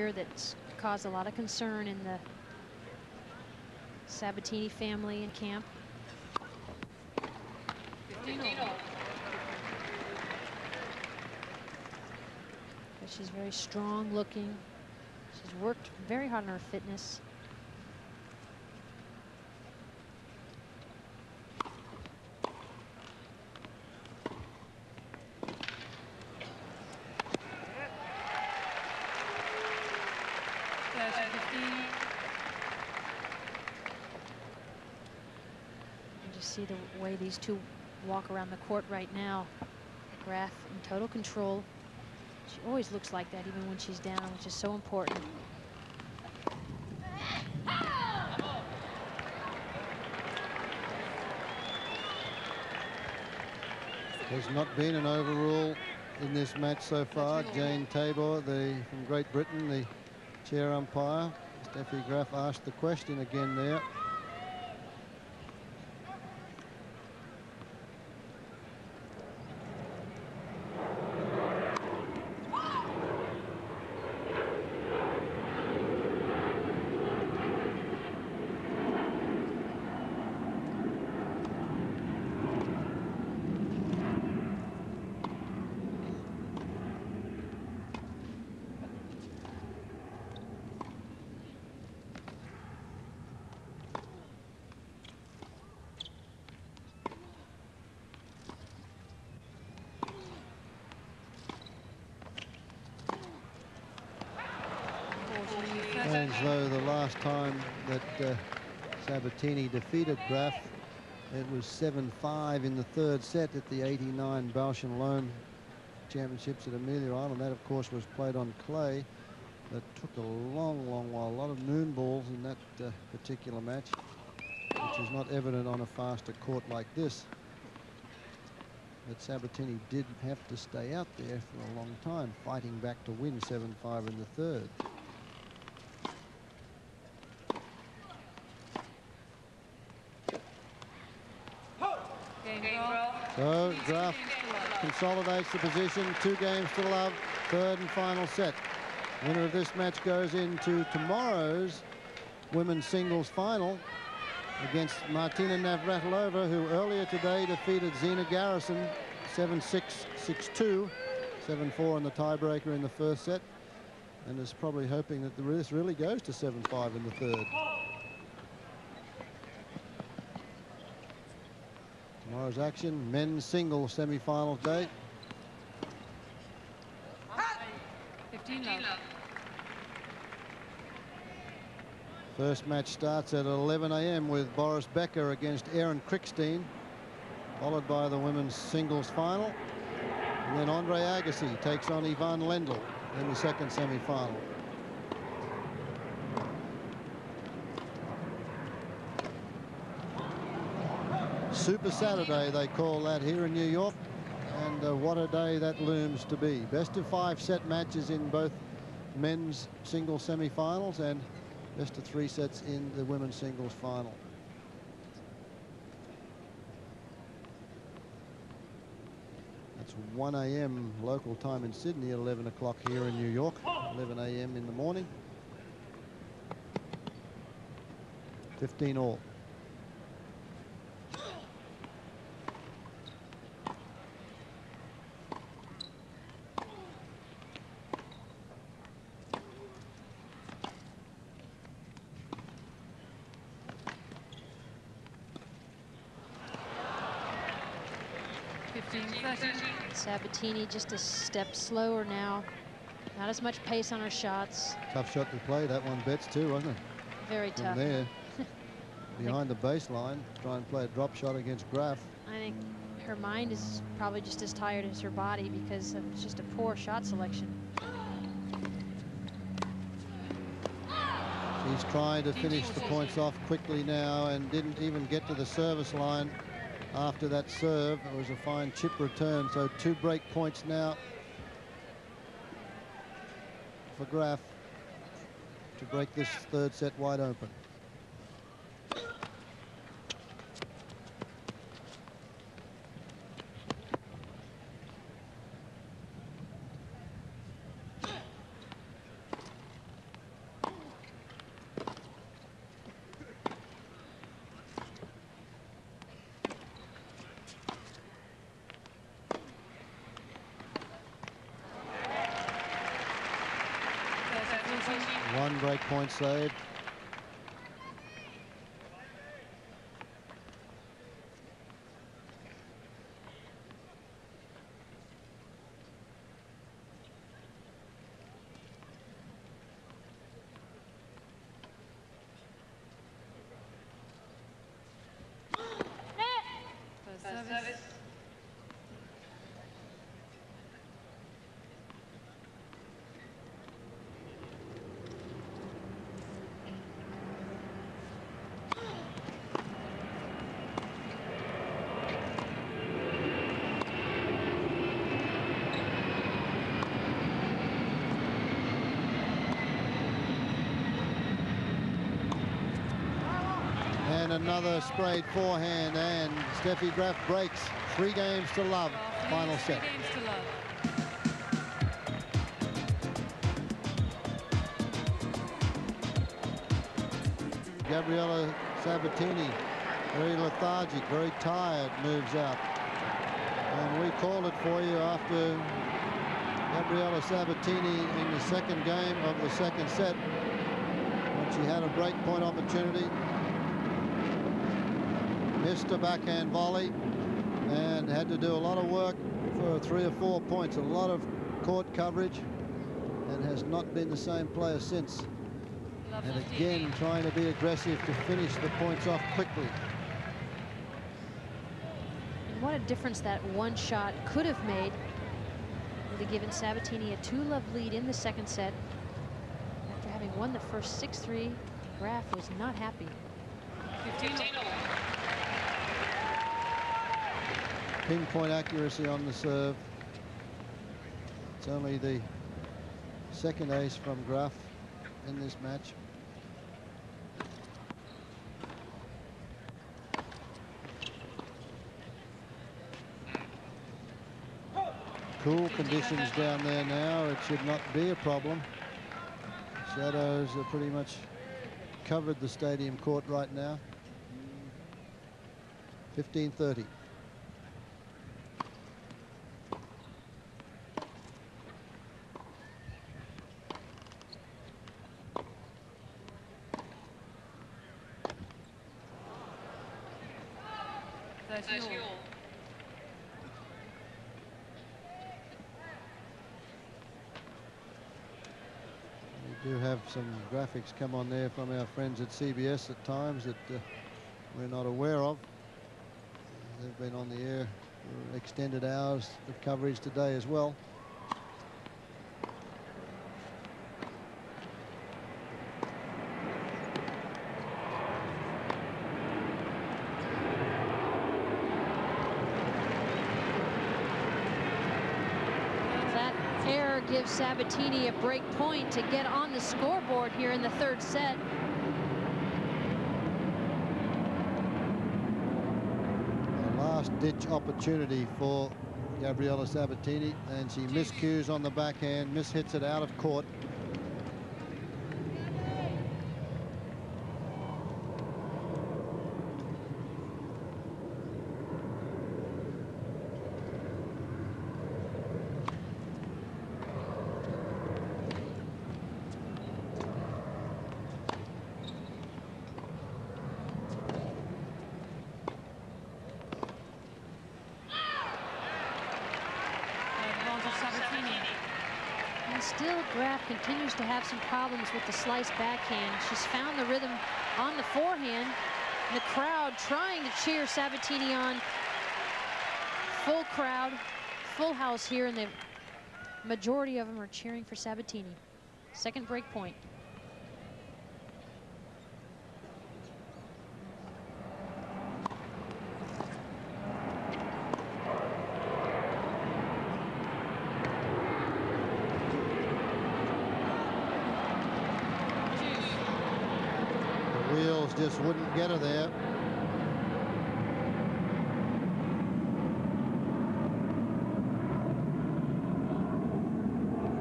that's caused a lot of concern in the Sabatini family and camp. 15-all. But she's very strong looking. She's worked very hard on her fitness. See the way these two walk around the court right now. Graf in total control. She always looks like that even when she's down, which is so important. There's not been an overrule in this match so far. Jane Tabor, from Great Britain, the chair umpire. Steffi Graf asked the question again there. As though the last time that Sabatini defeated Graf, it was 7-5 in the third set at the '89 Bausch & Lomb Championships at Amelia Island. That, of course, was played on clay. That took a long, long while. A lot of noon balls in that particular match, which is not evident on a faster court like this. But Sabatini did have to stay out there for a long time, fighting back to win 7-5 in the third. So Graf consolidates the position. 2 games to love. Third and final set. Winner of this match goes into tomorrow's women's singles final against Martina Navratilova, who earlier today defeated Zina Garrison 7-6, 6-2, 7-4 in the tiebreaker in the first set, and is probably hoping that this really goes to 7-5 in the third. Tomorrow's action, men's singles semi-final day. 15-all. First match starts at 11 a.m. with Boris Becker against Erin Krickstein, followed by the women's singles final. And then Andre Agassi takes on Yvonne Lendl in the second semi-final. Super Saturday, they call that here in New York, and what a day that looms to be. Best of 5 set matches in both men's singles semi-finals and best of 3 sets in the women's singles final. That's 1 a.m. local time in Sydney, 11 o'clock here in New York, 11 a.m. in the morning. 15-all. Sabatini just a step slower now. Not as much pace on her shots. Tough shot to play, that one, Betts, too, wasn't it? Very tough. From there, behind the baseline, try and play a drop shot against Graf. I think her mind is probably just as tired as her body because it's just a poor shot selection. She's trying to finish the points off quickly now and didn't even get to the service line after that serve. It was a fine chip return, so 2 break points now for Graf to break this third set wide open. One break point saved. Service. And another sprayed forehand, and Steffi Graf breaks. 3 games to love. Final set. 3 games to love. Gabriela Sabatini, very lethargic, very tired, moves out. And we called it for you after Gabriela Sabatini in the second game of the second set, when she had a break point opportunity, missed a backhand volley and had to do a lot of work for 3 or 4 points, a lot of court coverage, and has not been the same player since. And again, trying to be aggressive to finish the points off quickly. And what a difference that one shot could have made. Would have given Sabatini a 2-love lead in the second set. After having won the first 6-3, Graf was not happy. 15. Pinpoint accuracy on the serve. It's only the second ace from Graf in this match. Cool conditions down there now. It should not be a problem. Shadows are pretty much covered the stadium court right now. 15-30. We do have some graphics come on there from our friends at CBS at times that we're not aware of. They've been on the air for extended hours of coverage today as well. Gives Sabatini a break point to get on the scoreboard here in the third set. A last-ditch opportunity for Gabriela Sabatini, and she miscues on the backhand, mishits it out of court. Still, Graf continues to have some problems with the slice backhand. She's found the rhythm on the forehand. The crowd trying to cheer Sabatini on. Full crowd, full house here, and the majority of them are cheering for Sabatini. Second break point. Just wouldn't get her there.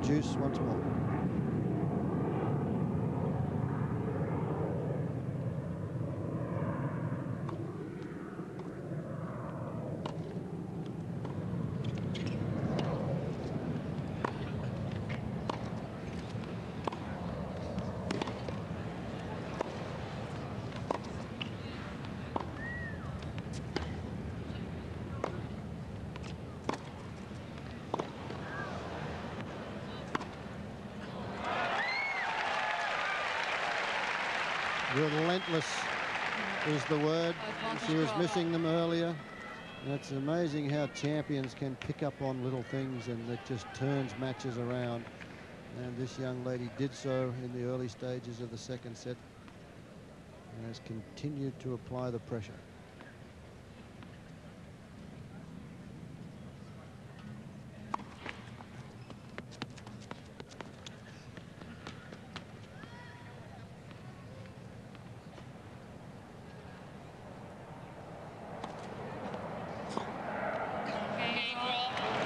Juice once more. Relentless is the word. She was missing them earlier. And it's amazing how champions can pick up on little things, and it just turns matches around. And this young lady did so in the early stages of the second set and has continued to apply the pressure.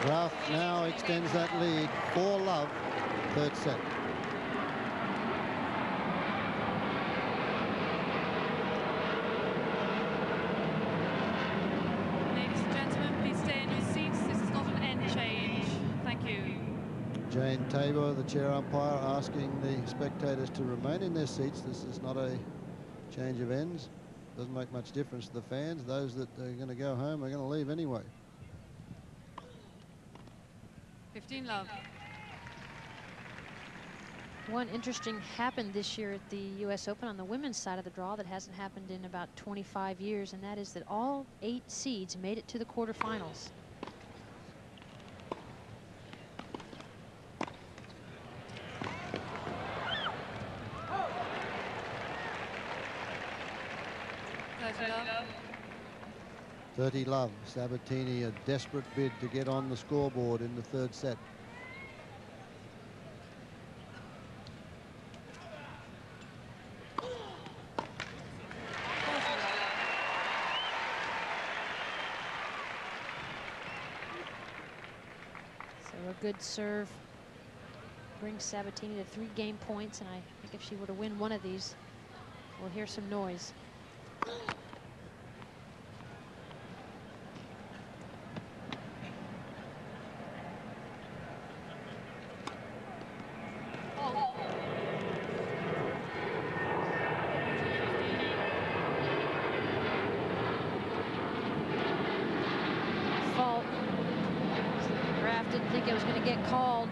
Graf now extends that lead. 4-love, third set. Ladies and gentlemen, please stay in your seats. This is not an end change. Thank you. Jane Tabor, the chair umpire, asking the spectators to remain in their seats. This is not a change of ends. Doesn't make much difference to the fans. Those that are going to go home are going to leave anyway. 15-love. One interesting happened this year at the U.S. Open on the women's side of the draw that hasn't happened in about 25 years, and that is that all 8 seeds made it to the quarterfinals. Love. 30-love. Sabatini, a desperate bid to get on the scoreboard in the third set. So a good serve brings Sabatini to 3 game points, and I think if she were to win one of these, we'll hear some noise. Didn't think it was going to get called,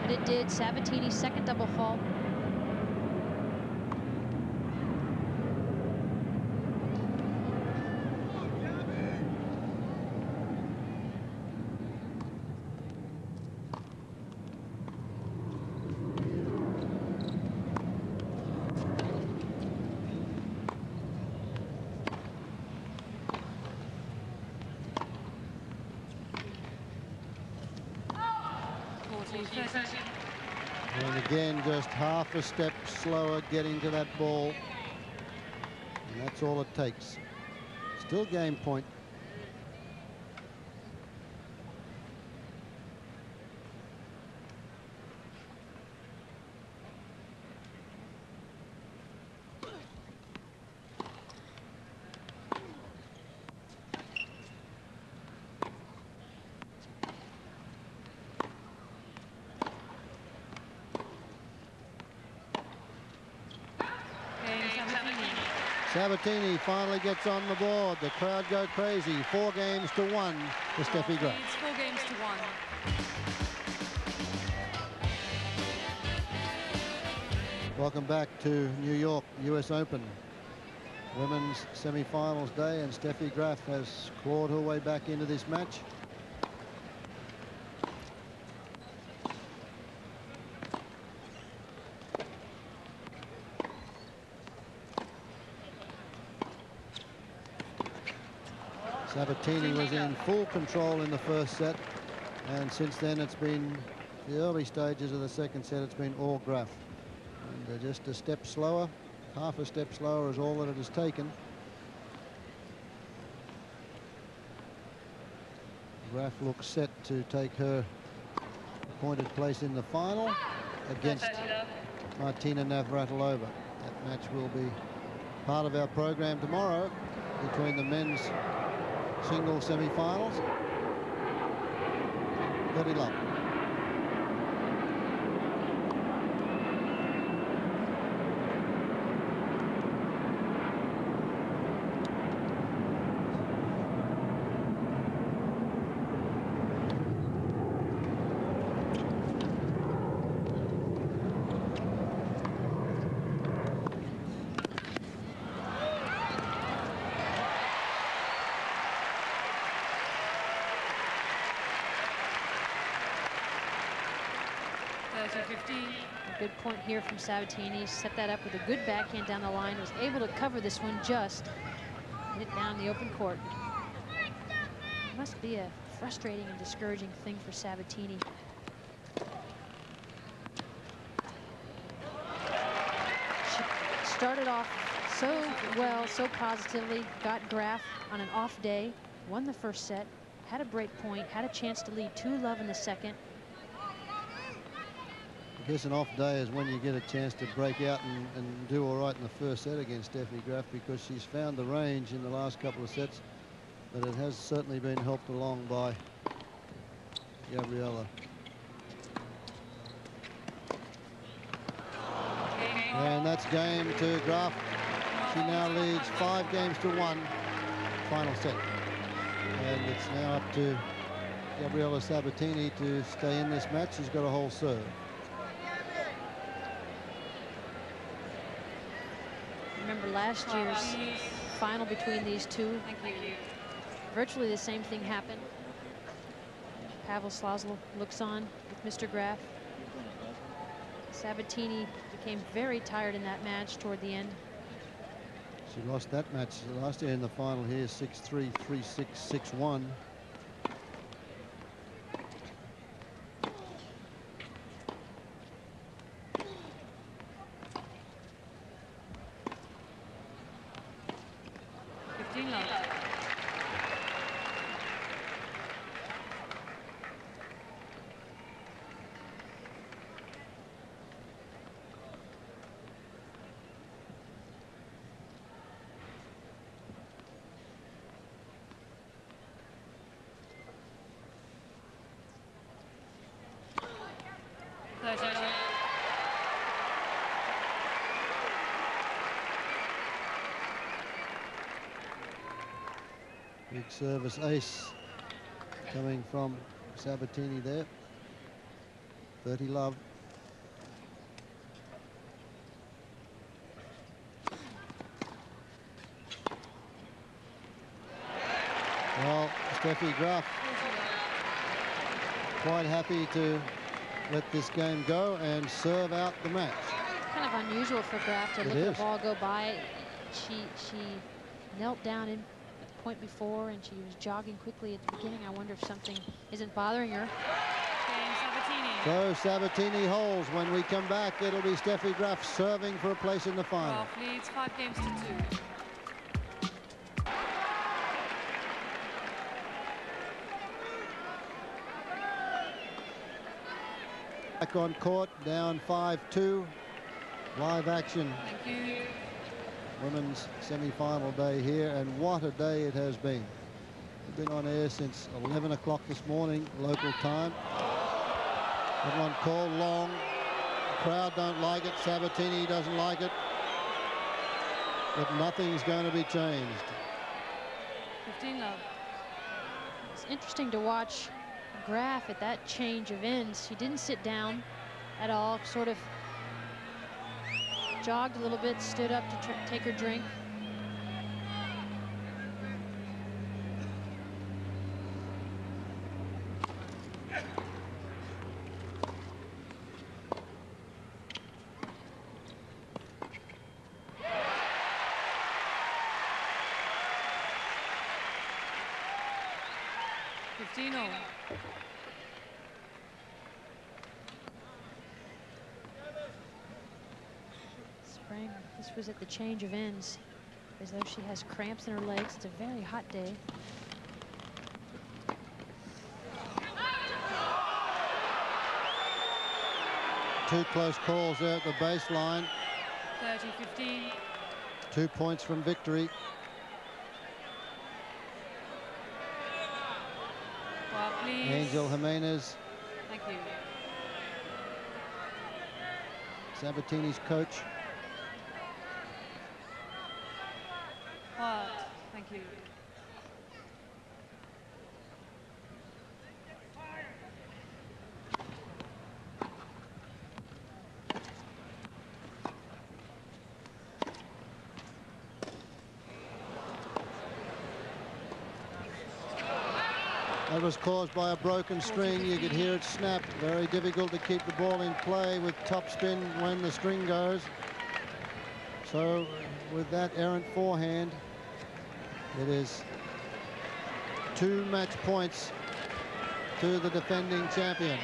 but it did. Sabatini's second double fault. And again, just half a step slower getting to that ball. And that's all it takes. Still game point. Sabatini finally gets on the board. The crowd go crazy. 4 games to 1 for Steffi Graf. It's 4 games to 1. Welcome back to New York, US Open. Women's semi-finals day, and Steffi Graf has clawed her way back into this match. Sabatini was in full control in the first set, and since then it's been the early stages of the second set, it's been all Graf. And just a step slower, half a step slower is all that it has taken. Graf looks set to take her appointed place in the final against Martina Navratilova. That match will be part of our program tomorrow between the men's single semi-finals. 30-love. Good point here from Sabatini. Set that up with a good backhand down the line. Was able to cover this one just. Hit it down the open court. It must be a frustrating and discouraging thing for Sabatini. She started off so well, so positively, got Graf on an off day, won the first set, had a break point, had a chance to lead 2-love in the second. I guess an off day is when you get a chance to break out and do all right in the first set against Steffi Graf, because she's found the range in the last couple of sets, but it has certainly been helped along by Gabriela. And that's game to Graf. She now leads 5-1, final set. And it's now up to Gabriela Sabatini to stay in this match. She's got a whole serve. Remember last year's final between these two? Virtually the same thing happened. Pavel Slazlo looks on with Mr. Graf. Sabatini became very tired in that match toward the end. She lost that match last year in the final here, 6-3, 3-6, 6-1. Big service ace coming from Sabatini there. 30-love. Well, Steffi Graf quite happy to let this game go and serve out the match. Kind of unusual for Graf to let the ball go by. She knelt down in the point before, and she was jogging quickly at the beginning. I wonder if something isn't bothering her. So Sabatini holds. When we come back, it'll be Steffi Graf serving for a place in the final. Graf leads 5-2. Back on court, down 5-2. Live action. Thank you. Women's semi-final day here, and what a day it has been. We've been on air since 11 o'clock this morning, local time. Everyone called long. The crowd don't like it. Sabatini doesn't like it. But nothing's going to be changed. 15-love. It's interesting to watch Graf at that change of ends. She didn't sit down at all, sort of jogged a little bit, stood up to take her drink. This was at the change of ends, as though she has cramps in her legs. It's a very hot day. Two close calls there at the baseline. 30-15. 2 points from victory. Well, please. Angel Jimenez. Thank you. Sabatini's coach. What? Thank you. That was caused by a broken string. You could hear it snap. Very difficult to keep the ball in play with topspin when the string goes. So with that errant forehand, it is 2 match points to the defending champion.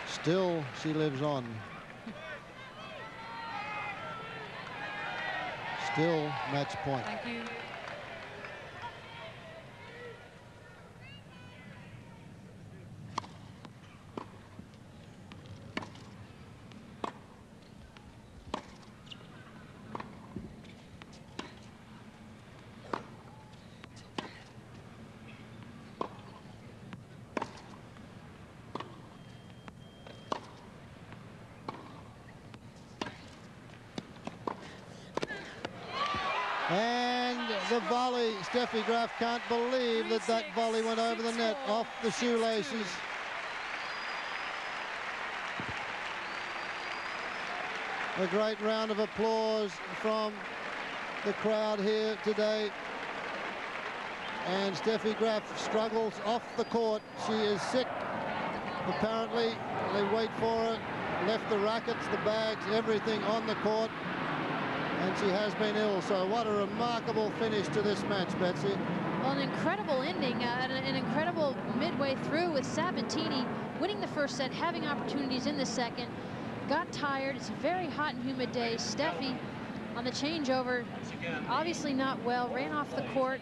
Still, she lives on. Still match point. Thank you. And the volley, Steffi Graf can't believe that that volley went over the net off the shoelaces. A great round of applause from the crowd here today. And Steffi Graf struggles off the court. She is sick. Apparently, they wait for her, left the rackets, the bags, everything on the court. And she has been ill, so what a remarkable finish to this match, Betsy. Well, an incredible ending, an incredible midway through with Sabatini winning the first set, having opportunities in the second. Got tired. It's a very hot and humid day. Steffi on the changeover, obviously not well, ran off the court.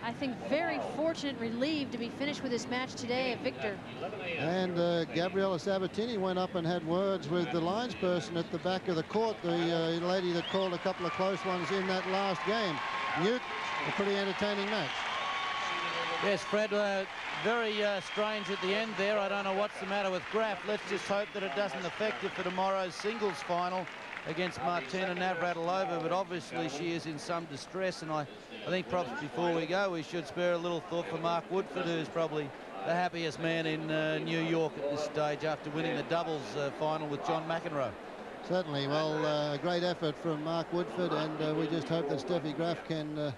I think very fortunate, relieved to be finished with this match today, a victor. And Gabriela Sabatini went up and had words with the linesperson at the back of the court, the lady that called a couple of close ones in that last game. Newt, a pretty entertaining match. Yes, Fred, very strange at the end there. I don't know what's the matter with Graf. Let's just hope that it doesn't affect her for tomorrow's singles final against Martina Navratilova, but obviously she is in some distress, and I think perhaps before we go we should spare a little thought for Mark Woodford, who's probably the happiest man in New York at this stage after winning the doubles final with John McEnroe. Certainly. Well, a great effort from Mark Woodford, and we just hope that Steffi Graf can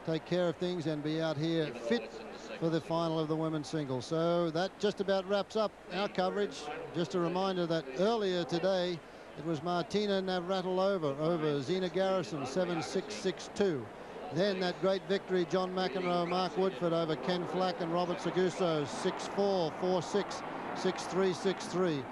take care of things and be out here fit for the final of the women's singles. So that just about wraps up our coverage. Just a reminder that earlier today it was Martina Navratilova over Zina Garrison, 7-6, 6-2. Then that great victory, John McEnroe, Mark Woodford over Ken Flack and Robert Seguso, 6-4, 4-6, 6-3, 6-3.